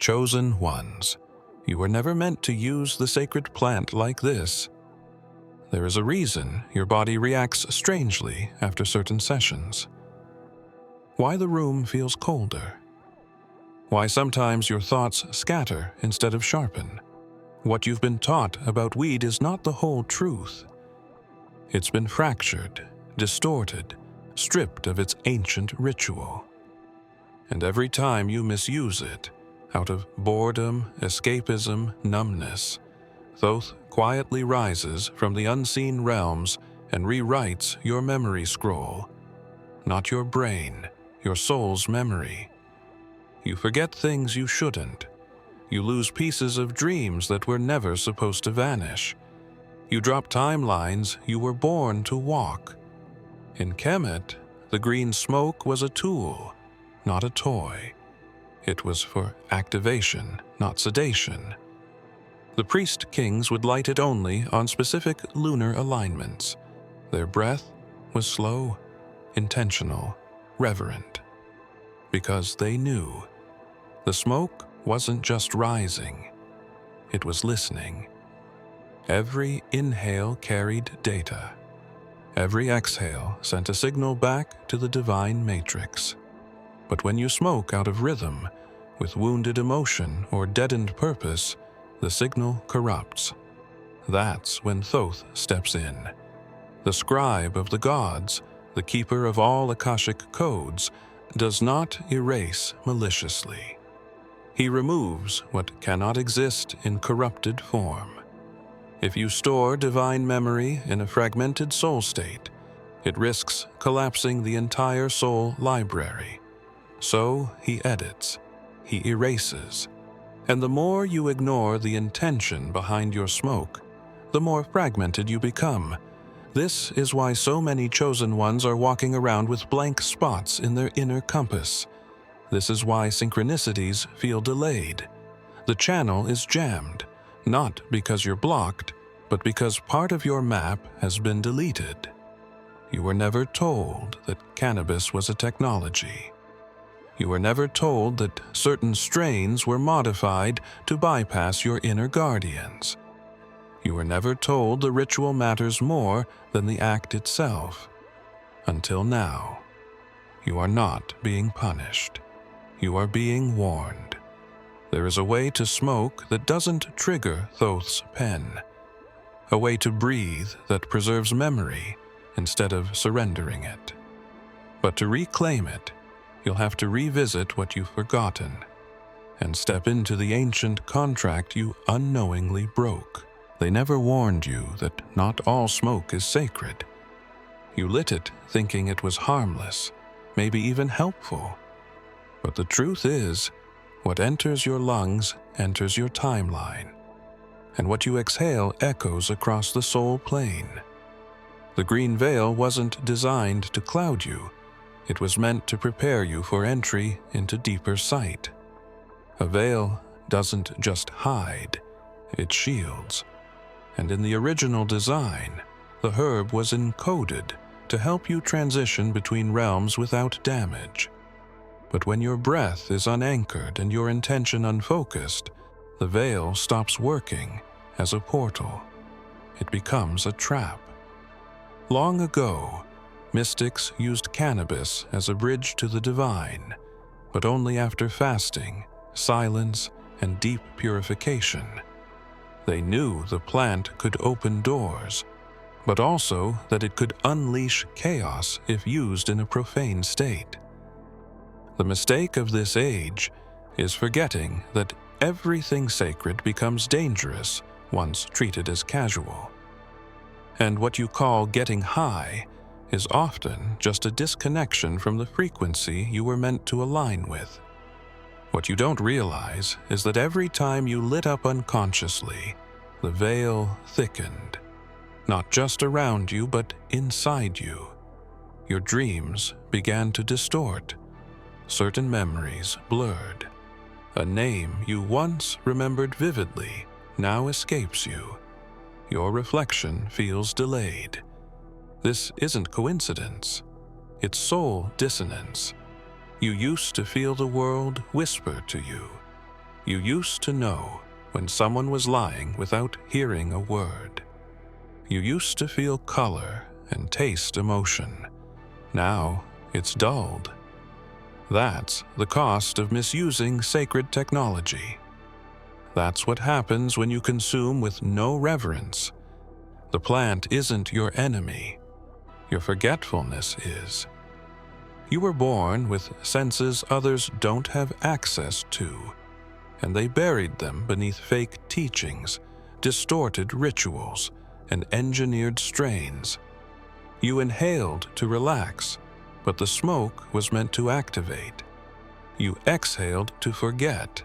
chosen ones. You were never meant to use the sacred plant like this. There is a reason your body reacts strangely after certain sessions. Why the room feels colder. Why sometimes your thoughts scatter instead of sharpen. What you've been taught about weed is not the whole truth. It's been fractured, distorted, stripped of its ancient ritual. And every time you misuse it, out of boredom, escapism, numbness, Thoth quietly rises from the unseen realms and rewrites your memory scroll. Not your brain, your soul's memory. You forget things you shouldn't. You lose pieces of dreams that were never supposed to vanish. You drop timelines you were born to walk. In Kemet, the green smoke was a tool, not a toy. It was for activation, not sedation. The priest kings would light it only on specific lunar alignments. Their breath was slow, intentional, reverent. Because they knew the smoke wasn't just rising, it was listening. Every inhale carried data. Every exhale sent a signal back to the divine matrix. But when you smoke out of rhythm, with wounded emotion or deadened purpose, the signal corrupts. That's when Thoth steps in. The scribe of the gods, the keeper of all Akashic codes, does not erase maliciously. He removes what cannot exist in corrupted form. If you store divine memory in a fragmented soul state, it risks collapsing the entire soul library. So he edits, he erases. And the more you ignore the intention behind your smoke, the more fragmented you become. This is why so many chosen ones are walking around with blank spots in their inner compass. This is why synchronicities feel delayed. The channel is jammed, not because you're blocked, but because part of your map has been deleted. You were never told that cannabis was a technology. You were never told that certain strains were modified to bypass your inner guardians. You were never told the ritual matters more than the act itself. Until now, you are not being punished. You are being warned. There is a way to smoke that doesn't trigger Thoth's pen. A way to breathe that preserves memory instead of surrendering it. But to reclaim it, you'll have to revisit what you've forgotten and step into the ancient contract you unknowingly broke. They never warned you that not all smoke is sacred. You lit it thinking it was harmless, maybe even helpful. But the truth is, what enters your lungs enters your timeline, and what you exhale echoes across the soul plane. The green veil wasn't designed to cloud you. It was meant to prepare you for entry into deeper sight. A veil doesn't just hide, it shields. And in the original design, the herb was encoded to help you transition between realms without damage. But when your breath is unanchored and your intention unfocused, the veil stops working as a portal. It becomes a trap. Long ago, mystics used cannabis as a bridge to the divine, but only after fasting, silence, and deep purification. They knew the plant could open doors, but also that it could unleash chaos if used in a profane state. The mistake of this age is forgetting that everything sacred becomes dangerous once treated as casual. And what you call getting high is often just a disconnection from the frequency you were meant to align with. What you don't realize is that every time you lit up unconsciously, the veil thickened, not just around you but inside you. Your dreams began to distort, certain memories blurred. A name you once remembered vividly now escapes you. Your reflection feels delayed. This isn't coincidence. It's soul dissonance. You used to feel the world whisper to you. You used to know when someone was lying without hearing a word. You used to feel color and taste emotion. Now it's dulled. That's the cost of misusing sacred technology. That's what happens when you consume with no reverence. The plant isn't your enemy. Your forgetfulness is. You were born with senses others don't have access to, and they buried them beneath fake teachings, distorted rituals, and engineered strains. You inhaled to relax, but the smoke was meant to activate. You exhaled to forget,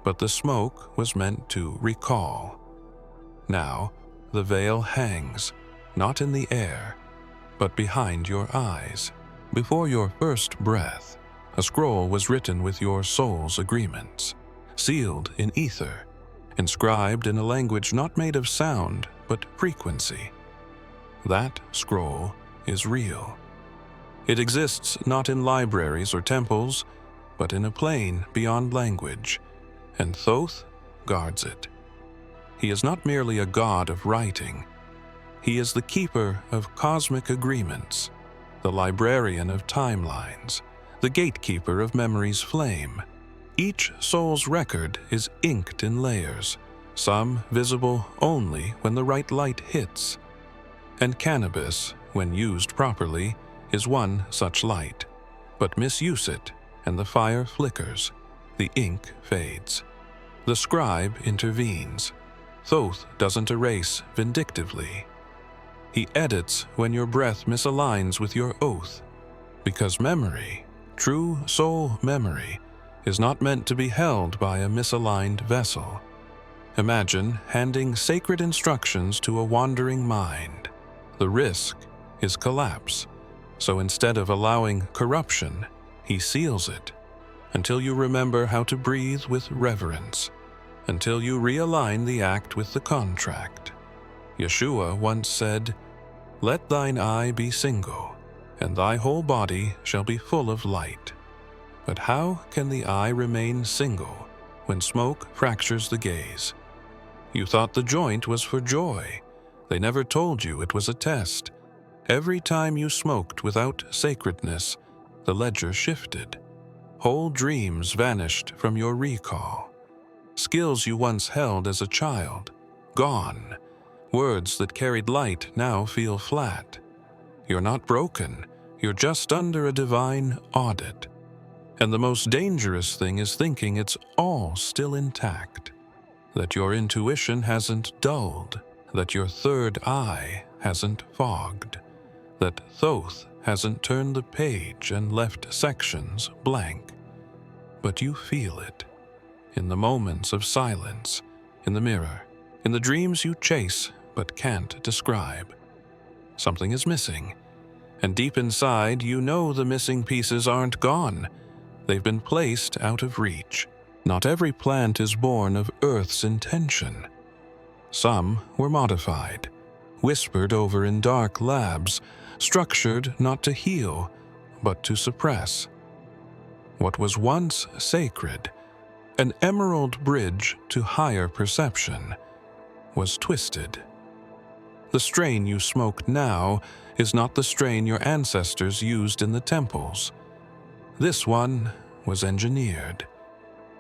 but the smoke was meant to recall. Now, the veil hangs, not in the air, but behind your eyes. Before your first breath, a scroll was written with your soul's agreements, sealed in ether, inscribed in a language not made of sound, but frequency. That scroll is real. It exists not in libraries or temples, but in a plane beyond language, and Thoth guards it. He is not merely a god of writing. He is the keeper of cosmic agreements, the librarian of timelines, the gatekeeper of memory's flame. Each soul's record is inked in layers, some visible only when the right light hits. And cannabis, when used properly, is one such light. But misuse it, and the fire flickers, the ink fades. The scribe intervenes. Thoth doesn't erase vindictively. He edits when your breath misaligns with your oath, because memory, true soul memory, is not meant to be held by a misaligned vessel. Imagine handing sacred instructions to a wandering mind. The risk is collapse, so instead of allowing corruption, he seals it, until you remember how to breathe with reverence, until you realign the act with the contract. Yeshua once said, "Let thine eye be single, and thy whole body shall be full of light." But how can the eye remain single when smoke fractures the gaze? You thought the joint was for joy. They never told you it was a test. Every time you smoked without sacredness, the ledger shifted. Whole dreams vanished from your recall. Skills you once held as a child, gone. Words that carried light now feel flat. You're not broken, you're just under a divine audit. And the most dangerous thing is thinking it's all still intact. That your intuition hasn't dulled, that your third eye hasn't fogged, that Thoth hasn't turned the page and left sections blank. But you feel it, in the moments of silence, in the mirror, in the dreams you chase but can't describe. Something is missing, and deep inside you know the missing pieces aren't gone. They've been placed out of reach. Not every plant is born of Earth's intention. Some were modified, whispered over in dark labs, structured not to heal, but to suppress. What was once sacred, an emerald bridge to higher perception, was twisted. The strain you smoke now is not the strain your ancestors used in the temples. This one was engineered.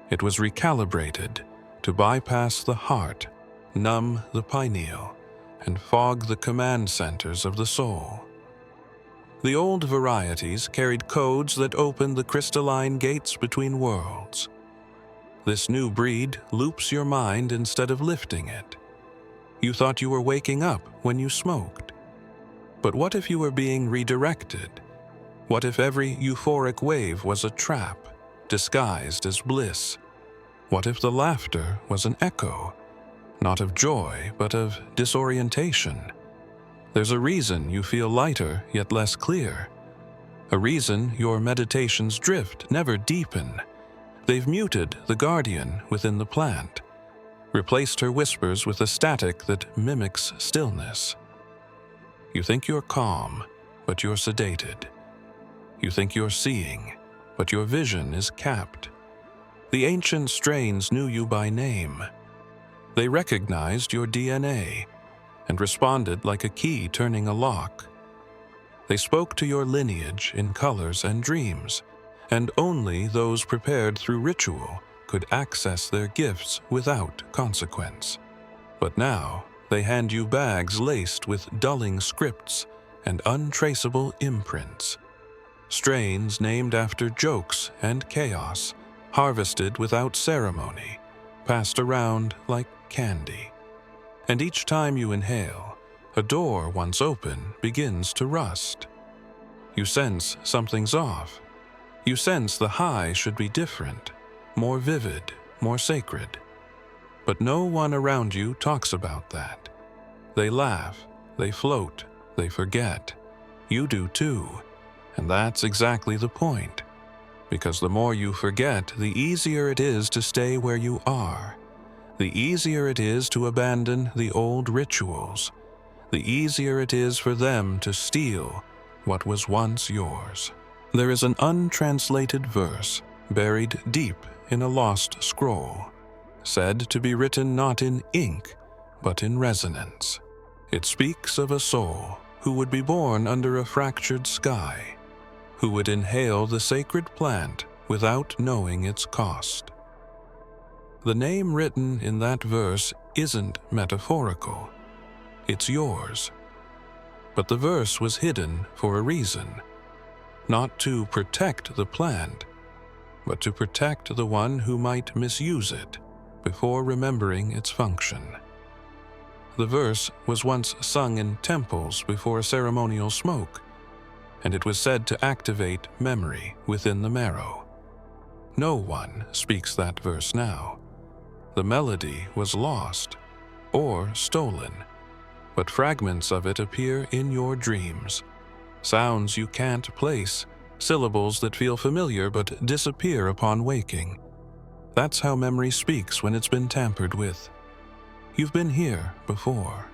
It was recalibrated to bypass the heart, numb the pineal, and fog the command centers of the soul. The old varieties carried codes that opened the crystalline gates between worlds. This new breed loops your mind instead of lifting it. You thought you were waking up when you smoked. But what if you were being redirected? What if every euphoric wave was a trap, disguised as bliss? What if the laughter was an echo, not of joy, but of disorientation? There's a reason you feel lighter yet less clear. A reason your meditations drift, never deepen. They've muted the guardian within the plant, replaced her whispers with a static that mimics stillness. You think you're calm, but you're sedated. You think you're seeing, but your vision is capped. The ancient strains knew you by name. They recognized your DNA and responded like a key turning a lock. They spoke to your lineage in colors and dreams, and only those prepared through ritual could access their gifts without consequence. But now, they hand you bags laced with dulling scripts and untraceable imprints. Strains named after jokes and chaos, harvested without ceremony, passed around like candy. And each time you inhale, a door once open begins to rust. You sense something's off. You sense the high should be different, more vivid, more sacred. But no one around you talks about that. They laugh, they float, they forget. You do too, and that's exactly the point. Because the more you forget, the easier it is to stay where you are. The easier it is to abandon the old rituals. The easier it is for them to steal what was once yours. There is an untranslated verse buried deep in a lost scroll, said to be written not in ink, but in resonance. It speaks of a soul who would be born under a fractured sky, who would inhale the sacred plant without knowing its cost. The name written in that verse isn't metaphorical. It's yours. But the verse was hidden for a reason, not to protect the plant, but to protect the one who might misuse it before remembering its function. The verse was once sung in temples before ceremonial smoke, and it was said to activate memory within the marrow. No one speaks that verse now. The melody was lost or stolen, but fragments of it appear in your dreams. Sounds you can't place, syllables that feel familiar but disappear upon waking. That's how memory speaks when it's been tampered with. You've been here before.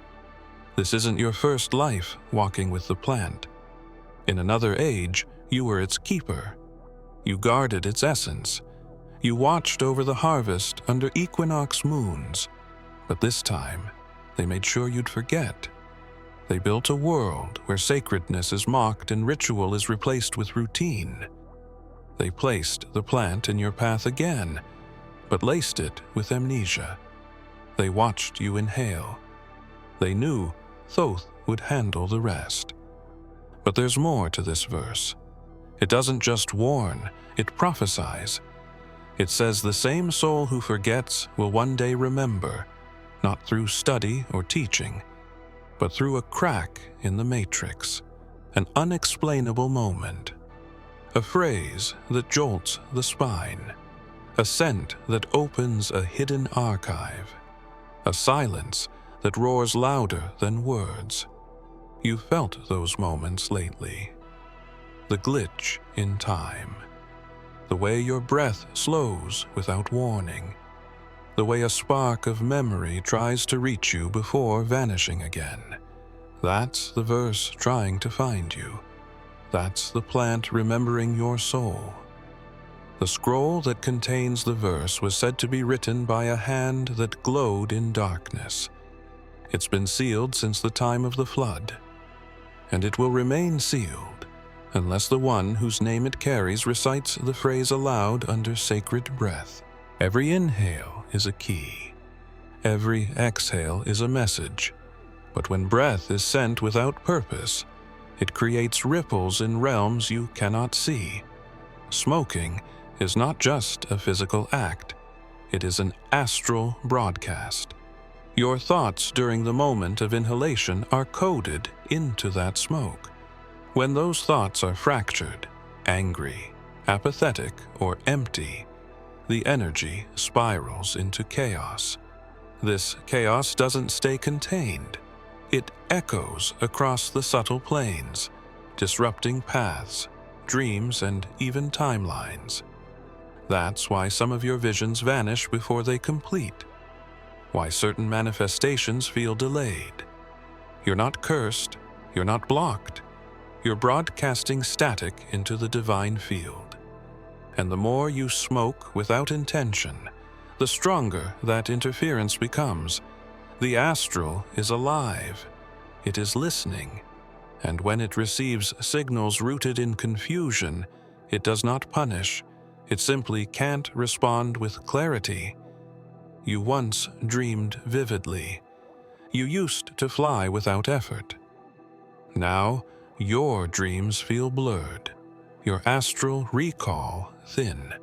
This isn't your first life walking with the plant. In another age, you were its keeper. You guarded its essence. You watched over the harvest under equinox moons. But this time, they made sure you'd forget. They built a world where sacredness is mocked and ritual is replaced with routine. They placed the plant in your path again, but laced it with amnesia. They watched you inhale. They knew Thoth would handle the rest. But there's more to this verse. It doesn't just warn, it prophesies. It says the same soul who forgets will one day remember, not through study or teaching, but through a crack in the matrix, an unexplainable moment, a phrase that jolts the spine, a scent that opens a hidden archive, a silence that roars louder than words. You've felt those moments lately. The glitch in time. The way your breath slows without warning. The way a spark of memory tries to reach you before vanishing again. That's the verse trying to find you. That's the plant remembering your soul. The scroll that contains the verse was said to be written by a hand that glowed in darkness. It's been sealed since the time of the flood, and it will remain sealed unless the one whose name it carries recites the phrase aloud under sacred breath. Every inhale is a key. Every exhale is a message. But when breath is sent without purpose, it creates ripples in realms you cannot see. Smoking is not just a physical act. It is an astral broadcast. Your thoughts during the moment of inhalation are coded into that smoke. When those thoughts are fractured, angry, apathetic, or empty, the energy spirals into chaos. This chaos doesn't stay contained. It echoes across the subtle planes, disrupting paths, dreams, and even timelines. That's why some of your visions vanish before they complete. Why certain manifestations feel delayed. You're not cursed, you're not blocked. You're broadcasting static into the divine field. And the more you smoke without intention, the stronger that interference becomes. The astral is alive. It is listening. And when it receives signals rooted in confusion, it does not punish. It simply can't respond with clarity. You once dreamed vividly. You used to fly without effort. Now, your dreams feel blurred, your astral recall thin.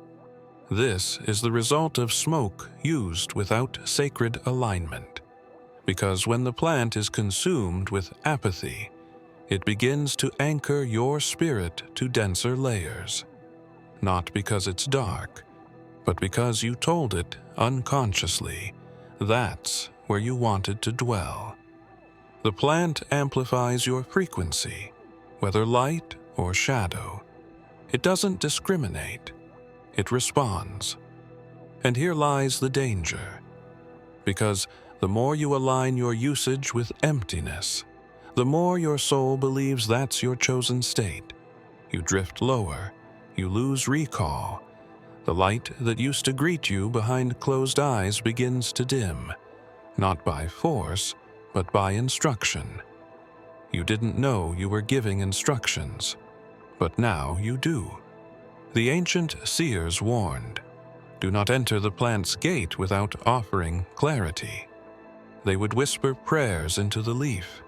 This is the result of smoke used without sacred alignment. Because when the plant is consumed with apathy, it begins to anchor your spirit to denser layers. Not because it's dark, but because you told it unconsciously that's where you wanted to dwell. The plant amplifies your frequency, whether light or shadow. It doesn't discriminate. It responds. And here lies the danger. Because the more you align your usage with emptiness, the more your soul believes that's your chosen state. You drift lower. You lose recall. The light that used to greet you behind closed eyes begins to dim, not by force, but by instruction. You didn't know you were giving instructions, but now you do. The ancient seers warned, do not enter the plant's gate without offering clarity. They would whisper prayers into the leaf.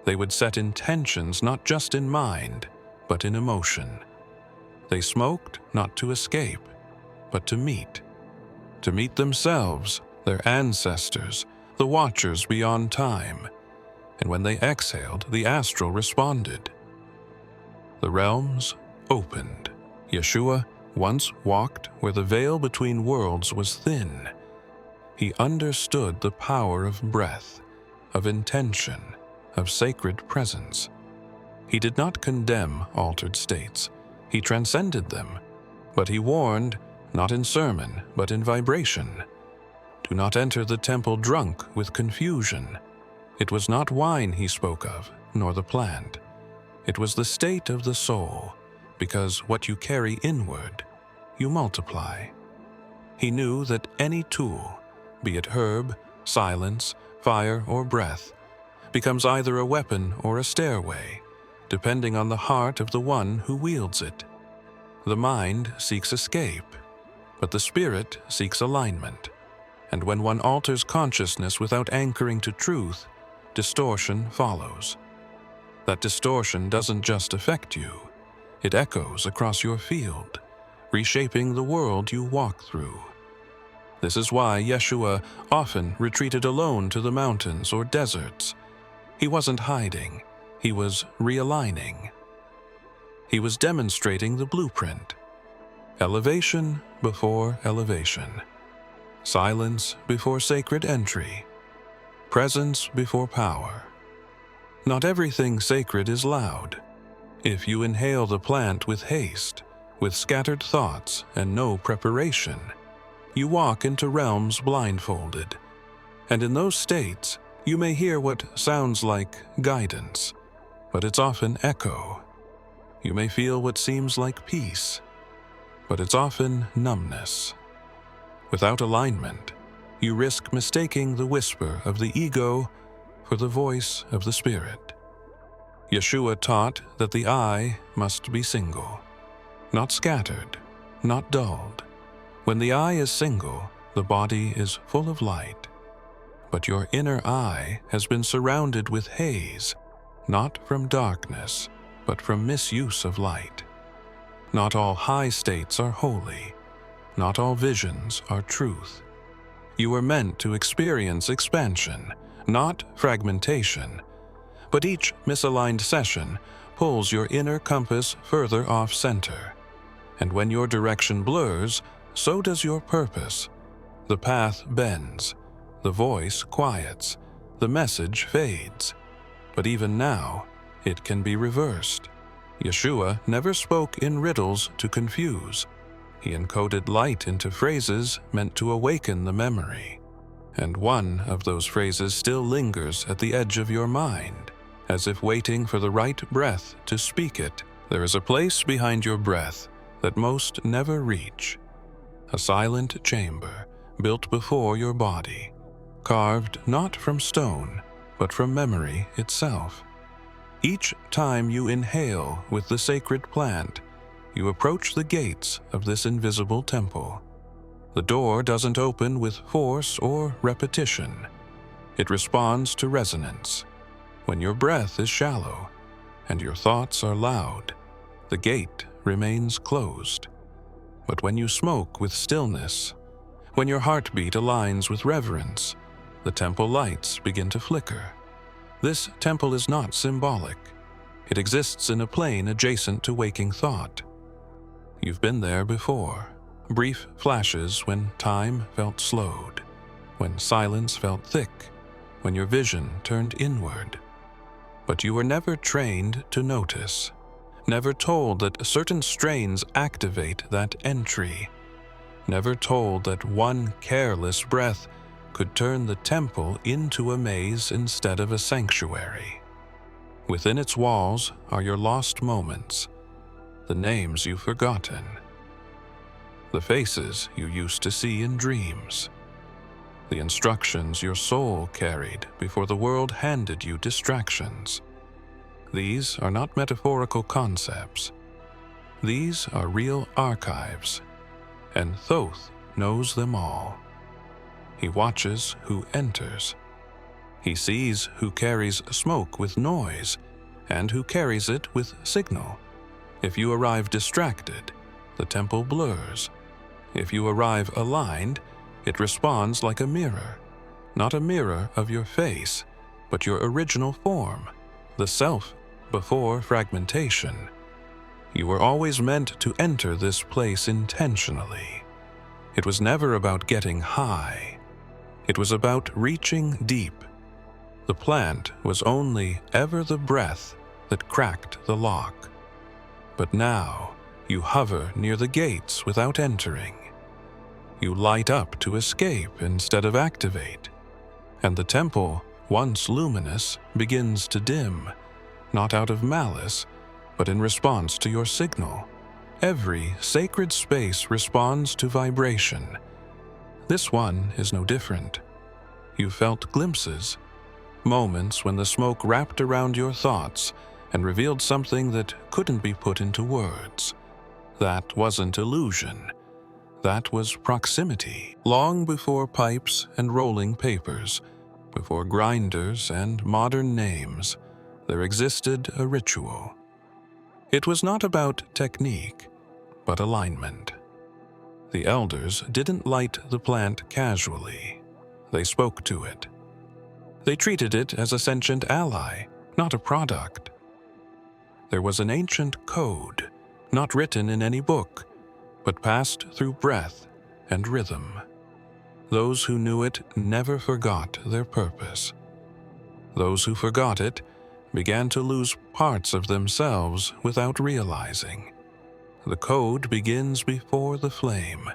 They would set intentions not just in mind, but in emotion. They smoked not to escape, but to meet themselves, their ancestors, the watchers beyond time. And when they exhaled, the astral responded. The realms opened. Yeshua once walked where the veil between worlds was thin. He understood the power of breath, of intention, of sacred presence. He did not condemn altered states. He transcended them, but he warned, not in sermon, but in vibration. Do not enter the temple drunk with confusion. It was not wine he spoke of, nor the plant. It was the state of the soul, because what you carry inward, you multiply. He knew that any tool, be it herb, silence, fire, or breath, becomes either a weapon or a stairway, depending on the heart of the one who wields it. The mind seeks escape, but the spirit seeks alignment. And when one alters consciousness without anchoring to truth, distortion follows. That distortion doesn't just affect you, it echoes across your field, reshaping the world you walk through. This is why Yeshua often retreated alone to the mountains or deserts. He wasn't hiding, he was realigning. He was demonstrating the blueprint. Elevation before elevation. Silence before sacred entry. Presence before power. Not everything sacred is loud. If you inhale the plant with haste, with scattered thoughts and no preparation, you walk into realms blindfolded. And in those states, you may hear what sounds like guidance, but it's often echo. You may feel what seems like peace, but it's often numbness. Without alignment, you risk mistaking the whisper of the ego for the voice of the spirit. Yeshua taught that the eye must be single, not scattered, not dulled. When the eye is single, the body is full of light. But your inner eye has been surrounded with haze, not from darkness, but from misuse of light. Not all high states are holy. Not all visions are truth. You are meant to experience expansion, not fragmentation. But each misaligned session pulls your inner compass further off center. And when your direction blurs, so does your purpose. The path bends, the voice quiets, the message fades. But even now, it can be reversed. Yeshua never spoke in riddles to confuse. He encoded light into phrases meant to awaken the memory. And one of those phrases still lingers at the edge of your mind, as if waiting for the right breath to speak it. There is a place behind your breath that most never reach. A silent chamber built before your body, carved not from stone, but from memory itself. Each time you inhale with the sacred plant, you approach the gates of this invisible temple. The door doesn't open with force or repetition. It responds to resonance. When your breath is shallow and your thoughts are loud, the gate remains closed. But when you smoke with stillness, when your heartbeat aligns with reverence, the temple lights begin to flicker. This temple is not symbolic. It exists in a plane adjacent to waking thought. You've been there before. Brief flashes when time felt slowed, when silence felt thick, when your vision turned inward. But you were never trained to notice, never told that certain strains activate that entry, never told that one careless breath could turn the temple into a maze instead of a sanctuary. Within its walls are your lost moments, the names you've forgotten, the faces you used to see in dreams, the instructions your soul carried before the world handed you distractions. These are not metaphorical concepts. These are real archives, and Thoth knows them all. He watches who enters. He sees who carries smoke with noise and who carries it with signal. If you arrive distracted, the temple blurs. If you arrive aligned, it responds like a mirror, not a mirror of your face, but your original form, the self before fragmentation. You were always meant to enter this place intentionally. It was never about getting high. It was about reaching deep. The plant was only ever the breath that cracked the lock. But now you hover near the gates without entering. You light up to escape instead of activate. And the temple, once luminous, begins to dim, not out of malice, but in response to your signal. Every sacred space responds to vibration. This one is no different. You felt glimpses, moments when the smoke wrapped around your thoughts and revealed something that couldn't be put into words. That wasn't illusion. That was proximity. Long before pipes and rolling papers, before grinders and modern names, there existed a ritual. It was not about technique, but alignment. The elders didn't light the plant casually. They spoke to it. They treated it as a sentient ally, not a product. There was an ancient code, not written in any book, but passed through breath and rhythm. Those who knew it never forgot their purpose. Those who forgot it began to lose parts of themselves without realizing. The code begins before the flame.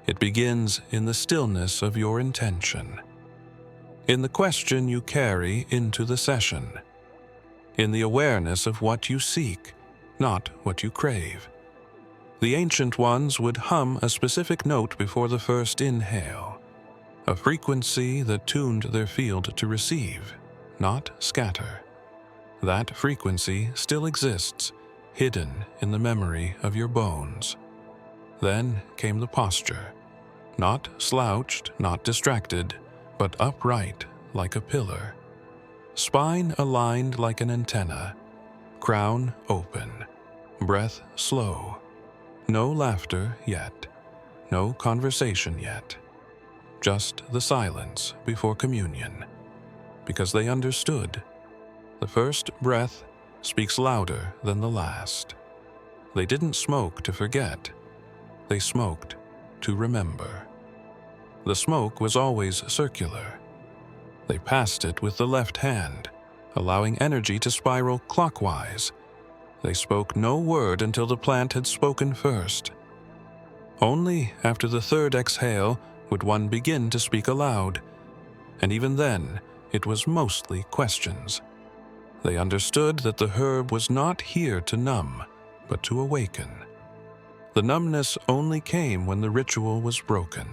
It begins in the stillness of your intention, in the question you carry into the session, in the awareness of what you seek, not what you crave. The ancient ones would hum a specific note before the first inhale, a frequency that tuned their field to receive, not scatter. That frequency still exists, hidden in the memory of your bones. Then came the posture, not slouched, not distracted, but upright like a pillar. Spine aligned like an antenna, crown open, breath slow. No laughter yet, no conversation yet. Just the silence before communion, because they understood. The first breath speaks louder than the last. They didn't smoke to forget. They smoked to remember. The smoke was always circular. They passed it with the left hand, allowing energy to spiral clockwise. They spoke no word until the plant had spoken first. Only after the third exhale would one begin to speak aloud, and even then it was mostly questions. They understood that the herb was not here to numb, but to awaken. The numbness only came when the ritual was broken.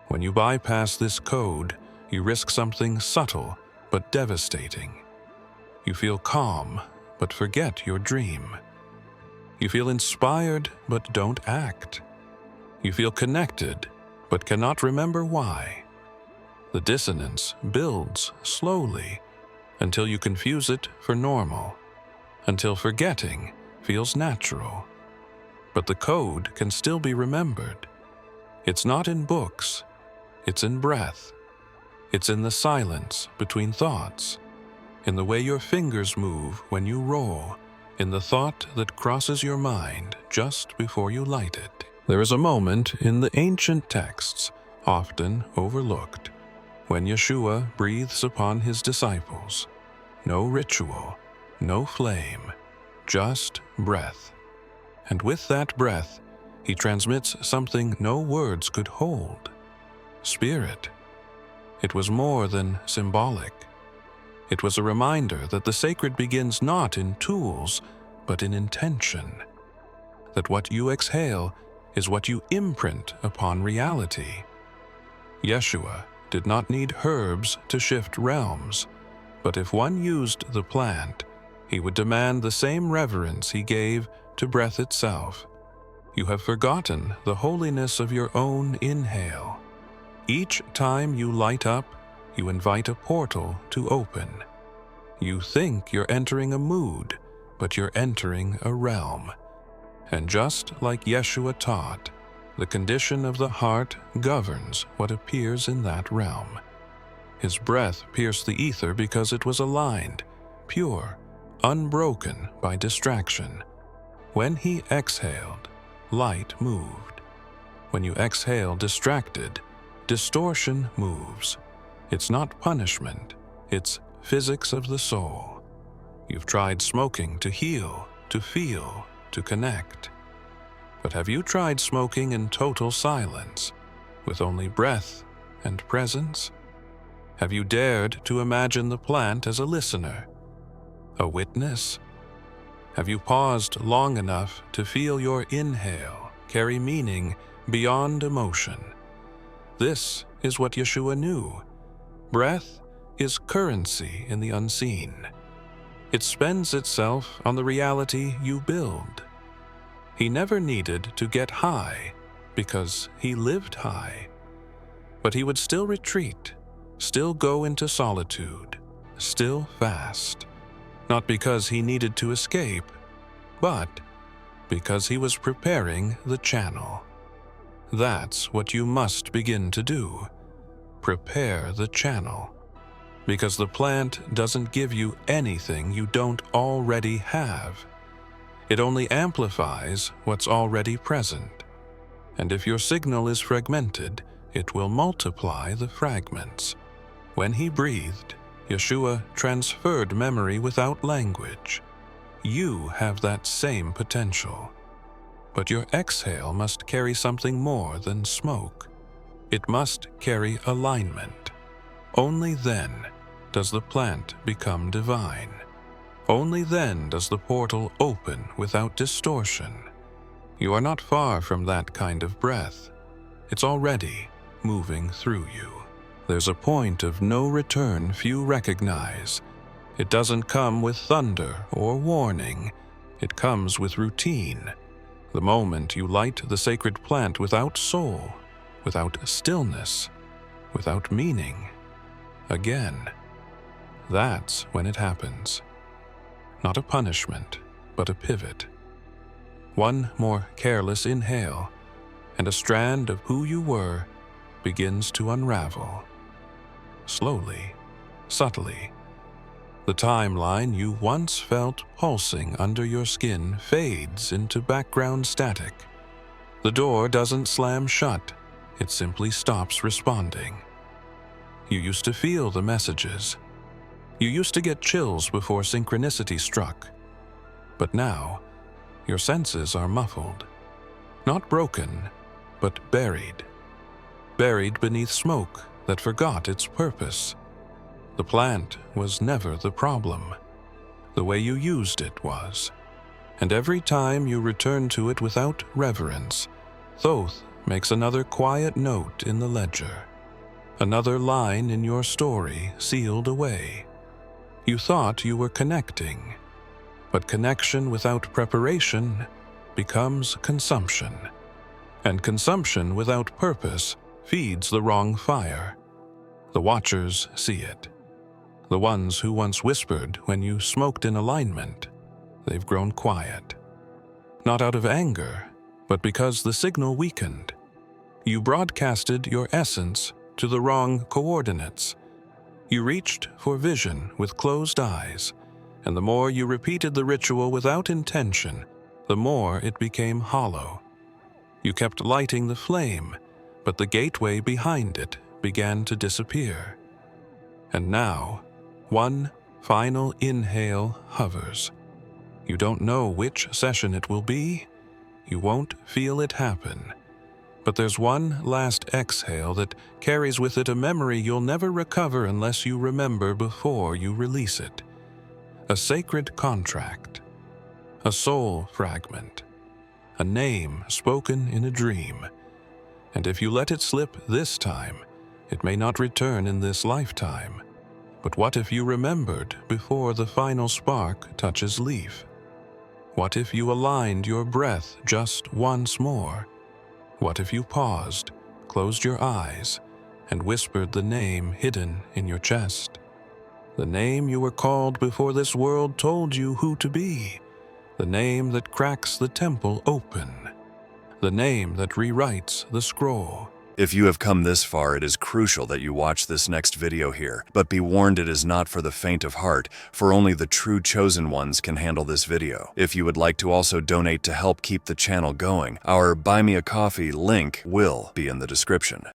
When you bypass this code, you risk something subtle but devastating. You feel calm, but forget your dream. You feel inspired, but don't act. You feel connected, but cannot remember why. The dissonance builds slowly until you confuse it for normal, until forgetting feels natural. But the code can still be remembered. It's not in books, it's in breath. It's in the silence between thoughts, in the way your fingers move when you roll, in the thought that crosses your mind just before you light it. There is a moment in the ancient texts, often overlooked, when Yeshua breathes upon his disciples. No ritual, no flame, just breath. And with that breath, he transmits something no words could hold. Spirit. It was more than symbolic. It was a reminder that the sacred begins not in tools, but in intention. That what you exhale is what you imprint upon reality. Yeshua did not need herbs to shift realms, but if one used the plant, he would demand the same reverence he gave to breath itself. You have forgotten the holiness of your own inhale. Each time you light up, you invite a portal to open. You think you're entering a mood, but you're entering a realm. And just like Yeshua taught, the condition of the heart governs what appears in that realm. His breath pierced the ether because it was aligned, pure, unbroken by distraction. When he exhaled, light moved. When you exhale distracted, distortion moves. It's not punishment, it's physics of the soul. You've tried smoking to heal, to feel, to connect. But have you tried smoking in total silence, with only breath and presence? Have you dared to imagine the plant as a listener, a witness? Have you paused long enough to feel your inhale carry meaning beyond emotion? This is what Yeshua knew. Breath is currency in the unseen. It spends itself on the reality you build. He never needed to get high because he lived high. But he would still retreat, still go into solitude, still fast. Not because he needed to escape, but because he was preparing the channel. That's what you must begin to do. Prepare the channel. Because the plant doesn't give you anything you don't already have. It only amplifies what's already present. And if your signal is fragmented, it will multiply the fragments. When he breathed, Yeshua transferred memory without language. You have that same potential. But your exhale must carry something more than smoke. It must carry alignment. Only then does the plant become divine. Only then does the portal open without distortion. You are not far from that kind of breath. It's already moving through you. There's a point of no return few recognize. It doesn't come with thunder or warning. It comes with routine. The moment you light the sacred plant without soul, without stillness, without meaning, again, that's when it happens. Not a punishment, but a pivot. One more careless inhale, and a strand of who you were begins to unravel. Slowly, subtly, the timeline you once felt pulsing under your skin fades into background static. The door doesn't slam shut, it simply stops responding. You used to feel the messages. You used to get chills before synchronicity struck. But now, your senses are muffled. Not broken, but buried. Buried beneath smoke that forgot its purpose. The plant was never the problem. The way you used it was. And every time you return to it without reverence, Thoth makes another quiet note in the ledger, another line in your story sealed away. You thought you were connecting, but connection without preparation becomes consumption, and consumption without purpose feeds the wrong fire. The watchers see it. The ones who once whispered when you smoked in alignment, they've grown quiet. Not out of anger, but because the signal weakened. You broadcasted your essence to the wrong coordinates. You reached for vision with closed eyes, and the more you repeated the ritual without intention, the more it became hollow. You kept lighting the flame, but the gateway behind it began to disappear. And now, one final inhale hovers. You don't know which session it will be. You won't feel it happen. But there's one last exhale that carries with it a memory you'll never recover unless you remember before you release it. A sacred contract. A soul fragment. A name spoken in a dream. And if you let it slip this time, it may not return in this lifetime. But what if you remembered before the final spark touches leaf? What if you aligned your breath just once more? What if you paused, closed your eyes, and whispered the name hidden in your chest? The name you were called before this world told you who to be. The name that cracks the temple open. The name that rewrites the scroll. If you have come this far, it is crucial that you watch this next video here. But be warned, it is not for the faint of heart, for only the true chosen ones can handle this video. If you would like to also donate to help keep the channel going, our Buy Me a Coffee link will be in the description.